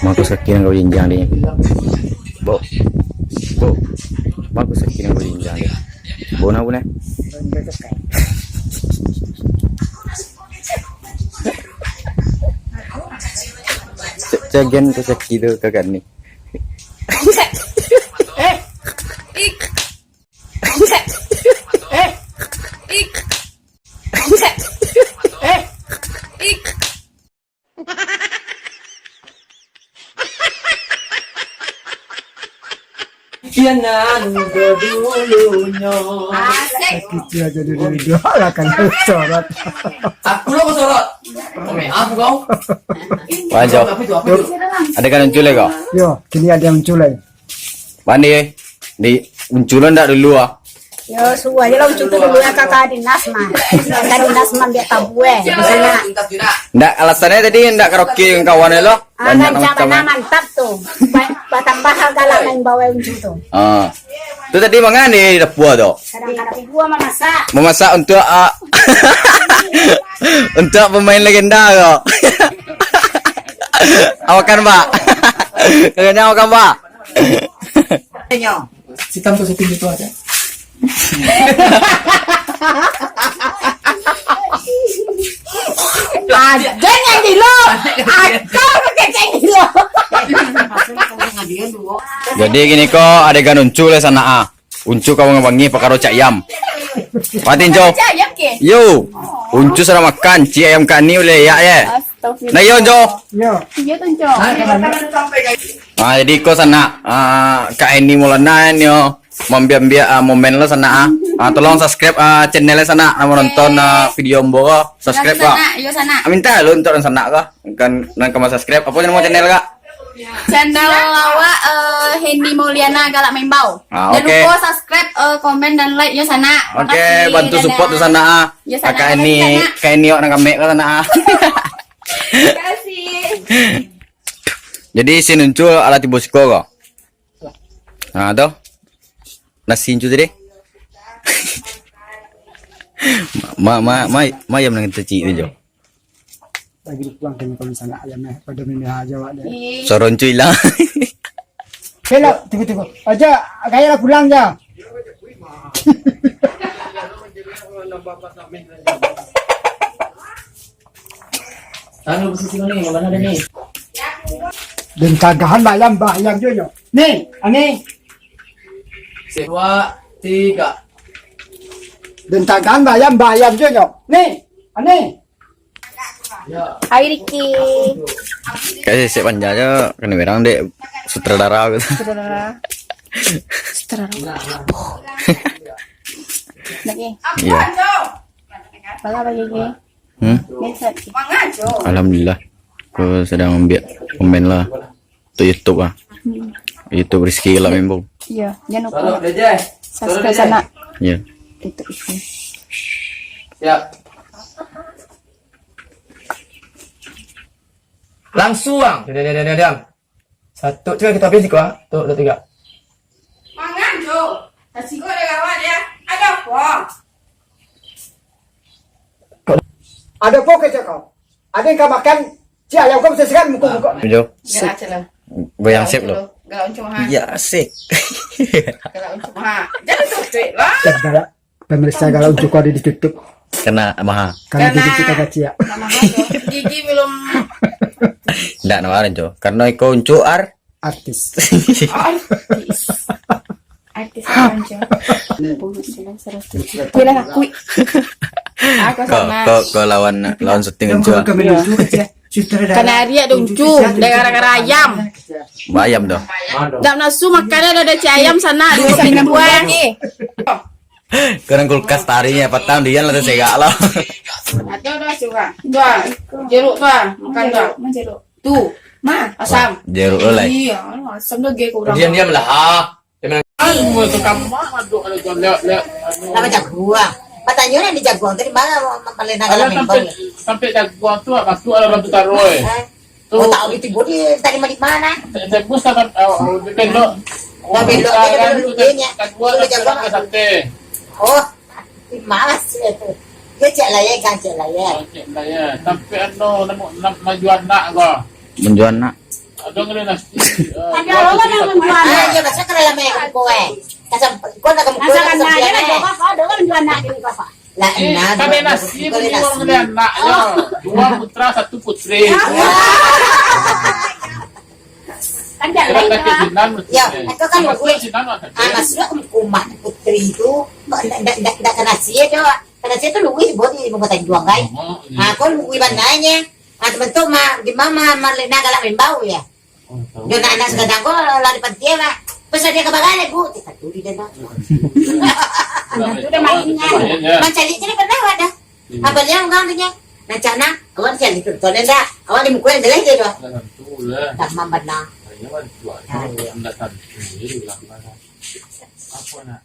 Bagus kaki yang kau jinjang dia. Bo, bagus kaki yang kau jinjang dia. Bona bona. Jagan ke kaki tu kagak ni. Jangan dulunya. Kita jadi dua akan sorot. Aku lo kau sorot. Aku kau. Wajah. Ada kan muncul kau? Yo, kini ada yang muncul lagi. Mandi di munculan tak dulu ah. Yo, suah je lah uncul tu dulu ya kakak dinas mah. Kakak dinas mah biar tabu di sana. Ndak alasannya tadi ndak karaoke dengan kawan lo. Banyak Macam macam. mantap tuh. Tambah galak main bawa uncul tuh. Ah. Tu tadi mangan di dapur tu. Kadang-kadang gua mah masak. Memasak untuk untuk pemain legenda kau. Awakan Pak. Kayaknya awakan Pak. Sitam tu setting itu aja. Ada yang di lo. Akal keceng di lo. Jadi gini kok adegan uncul ya sana ah. Uncul kau ngebangi pakaro cak yam. Patin Jo. Yo. Uncul sudah makan ci ayam kani oleh ya ya. Nah yo Jo. Yo, Iya tuh Cok. Ah jadi kau sana kak ini mulana yo. Membiak momen lo sana ah. Tolong subscribe channelnya sana mau nonton video mbo subscribe kok. Yo sana. Minta lo untuk sana kok. Kan nang kamu subscribe apa nama channel kak? Channel awak Hendy Mauliana Galak Membau. Ah, Jangan oke. lupa subscribe, komen dan like yo sana. Oke, Makasih. bantu support Dadah. tuh sana ah. Ya, sana, Kakak ini sana. kayak ini orang kami ke sana ah. Makasih. Jadi si muncul alat bosku kok. Nah, tuh. Nasi muncul tadi. Ma yang menang teci itu jo. lagi pulang kini kalau misalnya ayamnya pada mini aja wak deh. Soron cuy lah. Kela, tunggu. Aja, kayak pulang aja. Anu posisi ni, mana ada ni? Dan kagahan bayam juga. Nih, ane. 2, 3. Dan kagahan bayam juga. Nih, ane. Ya. Hai Riki. Kasih si panja aja kena berang dek sutradara gitu. Sutradara. Lagi. Iya. Bala bagi ke. Biasa. Alhamdulillah. Aku sedang ambil komen lah untuk YouTube ah. YouTube Rizky lah memang. Iya, jangan lupa Salam Dejeh. subscribe sana. Iya. Itu. Siap. Langsung. Diam. 1, coba kita habis kau. 1, 2, 3. Mangan Jo, nasi goreng kawan ya. Ada apa? Ada pokok aja kau. Ada yang kau makan. Si ayam kau bisa segan muka. Jo. Galak celah. Goyang sip lo. Galak uncung ha. Iya asik. Galak uncung ha. Jangan tutup lah. Galak. Pemirsa kalau untuk kau ada ditutup. Kena mahal. Karena gigi kita kecil. Nama Jo. Gigi belum Nggak nawarin Jo. Karena iko uncuar. Artis. Artis orang Jo. Bila aku. Aku sama. Kau lawan syuting uncu. Karena dia ada uncu, gara-gara ayam. Bayam doh. Dak nafsu makannya ada ayam sana di samping buah. Karena kulkas tarinya petang dia lah segak lah. ada dah juga. Dua. Jeruk dah. Makan dah. Jeruk. Tu. Ma, asam. Jeruk oleh. Iya, asam dah ge kurang. Diam lah. Anu tu kamu aduk ada jolek. Lama jagoan. Patanya di jagoan tadi mana mempelena dalam membol. Sampai jagoan tu waktu ada bantu taruh. Oh tahu itu bodi tadi di mana? Saya bus tak di pendok. Dah belok dulu dia. Jagoan tak sampai. Oh, malas itu. Dia cek layar kan cek layar. Sampai anu nak maju anak kau. Menjual nak. Ada nggak nasi? Ada orang yang menjual. Ah, iya masa kena lama yang kowe. Kasam kau nak kamu kowe Masakan kasam aja lah siapa? bapak ada orang jual nak ini bapak. Lah, nah, Kami nasi beli orang nggak anak ya. 2 putra 1 putri. Kan jalan Kira itu. kakek Jinan. Ya, itu kan gue. Jinan ada. Anak sudah kumat putri itu ndak kena sia doa. Kena sia tu luwih bodi mo batang juang guys. Ah, kau luwih bandanya. Ah, teman-teman mah di mama Marlena galak membau ya. Yo anak segadang ko lari pantia lah. Pas dia kabagale bu, kita tuli dah. Sudah mainnya. Macam ni pernah ada. Apa dia orang punya? Nancana, awak cari tu tonen dah. Awak di muka yang jelek je doa. Tentu lah. Tak mambatna. Hanya kan jual. Anda kan sendiri lah. Apa nak?